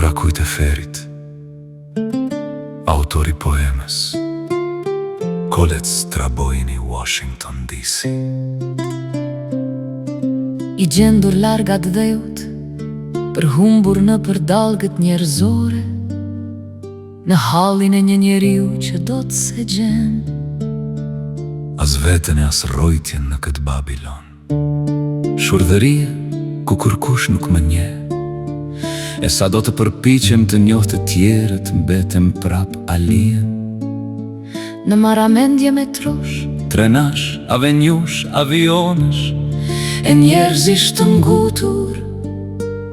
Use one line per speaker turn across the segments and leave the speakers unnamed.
Ora kujt e ferit, autori poemës Colette Straboni, Washington DC.
I gjendur largat dheut, përhumbur në përdalgët njerëzore, në hallin e një njeriu që do të se gjen.
As vetën e as rojtjen në këtë Babilon, shurdhërie ku kërkush nuk më nje, e sa do të përpiqem të njoh të tjerët, mbetem prap alien.
Në maramendje me trosh,
Trenash, avenjush, avionësh,
e njerëzisht të ngutur,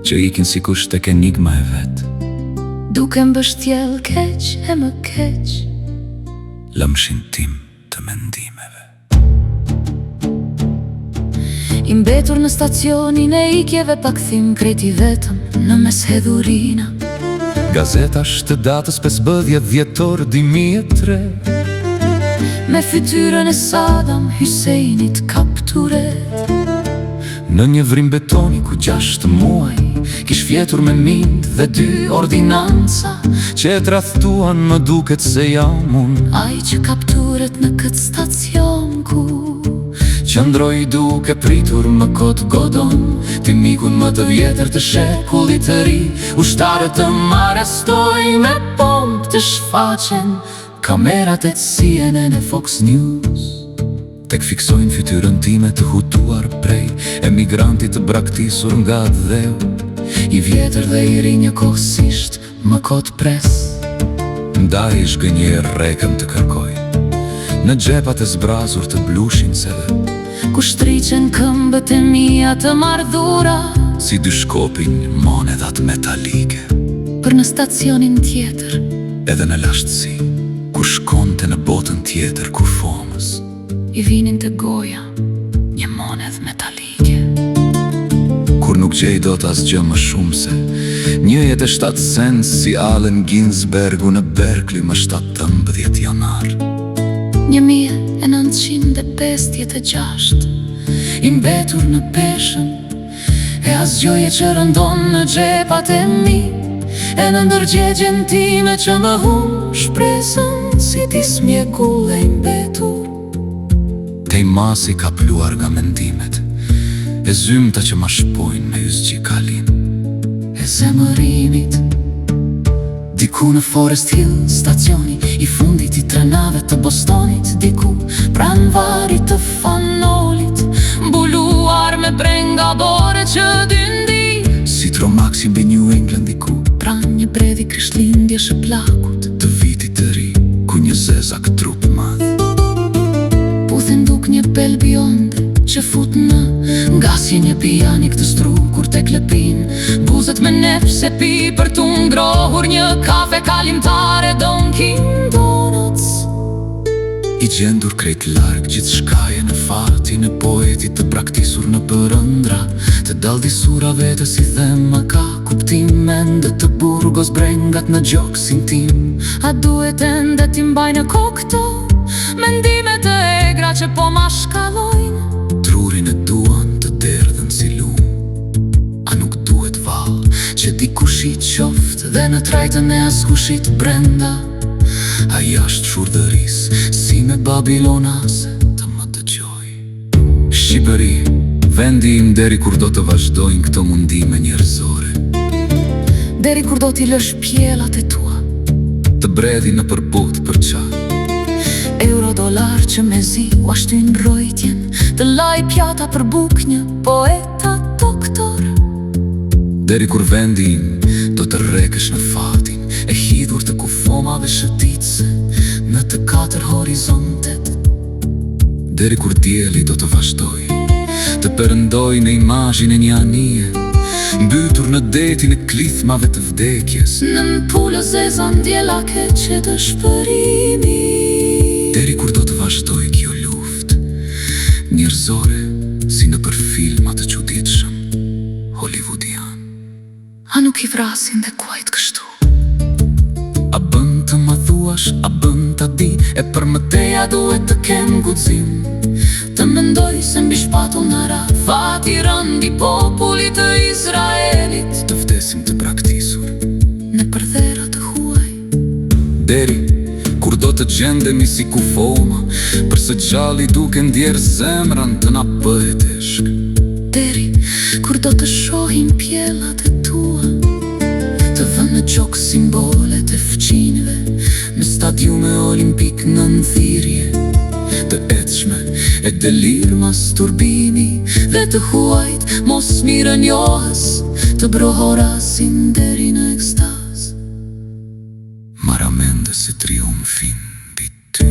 që ikin sikush tek enigma e vet,
duke mbështjell keq e më keq,
lëmshin tim të mendimeve.
I mbetur në stacionin e ikjeve pa kthim, kreti vetëm në mes hedhurina.
Gazetash të datës 15 dhjetor 2003,
me fytyrën e Saddam Husseinit kapturet.
në një vrim betoni ku 6 muaj kish fjetur me mind dhe 2 ordinanca që e tradhtuan, më duket se jam unë
Ai që kapturet në këtë stacion ku
qëndroj duke pritur më kot godon, ti mikun më të vjetër të shekullit të ri. Ushtarët të arrestoj me pomp të shfaqen, kamerat e CNN e Fox News tek fiksojnë fytyrën time të hutuar prej emigrantit të braktisur nga dheu, i vjetër dhe i ri njëkohësisht, më kot pres. Ndaj shgënjer rekëm të kërkoj në xhepat e zbrazur të blushin seve,
ku shtriqen këmbët e mia të marrëdhura,
si dy shkopin monedat metalike,
për në stacionin tjetër,
edhe në lashtësi ku shkonte në botën tjetër ku fomës
i vinin të goja një monedh metalike.
Kur nuk gjej dot asgjë më shumë se 1.7 cent si Allen Ginsbergu në Berkeley më 17 janar
1956, i mbetur në peshën e asgjëje që rëndon në xhepat e mi, e në ndërgjegjen time që më humb shpresën, si ti smjekull e mbetur.
Tej masi ka pluar nga mendimet e zymta që ma shpojnë me ysgjikalin
e zemërimit.
Diku në Forest Hill, stacioni
i fundit i trenave të Bostonit, diku pran varit të fanolit, mbuluar me brenga bore që dyndi,
si Tromaxi mbi New England, diku
pran një bredhi krishtlindje shëplakut
të vitit të ri, ku një zezak trup madh
puthin duk një pel bionde që fut në ngasje një pijanik të strukur tek lepin, buzët me nefs e pi për t'u ngrohur një kafe kalimtare Dunkin Donuts.
I gjendur krejt larg gjithë shkaje në fatin e poetit të braktisur në përëndra, të daldhisurave të si thema ka kuptim, mendet të burgos brengat në gjoksin tim.
A duhet ende t'i mbaj në kokto mendimet e egra që po ma shkallojnë,
trurin e duan të derdhen si lum. A nuk duhet val që dikushit qoft dhe në trajtën e askushit brenda, a jashtë shurdhëris si me Babilonase të më dëgjoj. Shqipëri, vendi im deri kur do të vazhdojnë këto mundime njerëzore,
deri kur do t'i lësh pjellat e tua,
të bredhi në përbot për qa,
euro dolar që me zi u ashtyn rojtjen, të laj pjata për buk një poeta doktor.
deri kur vendi im do të rrekësh në fatin e hidhur të kufomave shëtitse në të 4 horizontet, deri kur dielli do të vazhdoj të përëndoj në imazhin e një anije, mbytur në detin e klithmave të vdekjes,
në mpulë zezan djelake që dëshpërimi,
deri kur do të vazhdoj kjo luft njerëzore si në për filma të çuditshëm hollywoodian.
A nuk i vrasin dhe kuajt kështu?
A bën të ma thuash, a bën të di, e për mëteja duhet të kem guxim,
të mendoj se mbi shpatull në Rafat i rëndi popullit të Izraelit,
të vdesim të braktisur Deri kur do të gjendemi si kufoma, përse gjalli duke ndjerë zemran të na pëheteshk.
Deri kur do të shohim pjellat e tua, të vënë në gjok simbolet e fqinjve, në stadiume olimpik në nthirje,
Të etshme e delir mas turbini,
dhe të huajt mos mirë njohës, të brohorasin deri në ekstaz.
Maramende se triumfin mbi ty.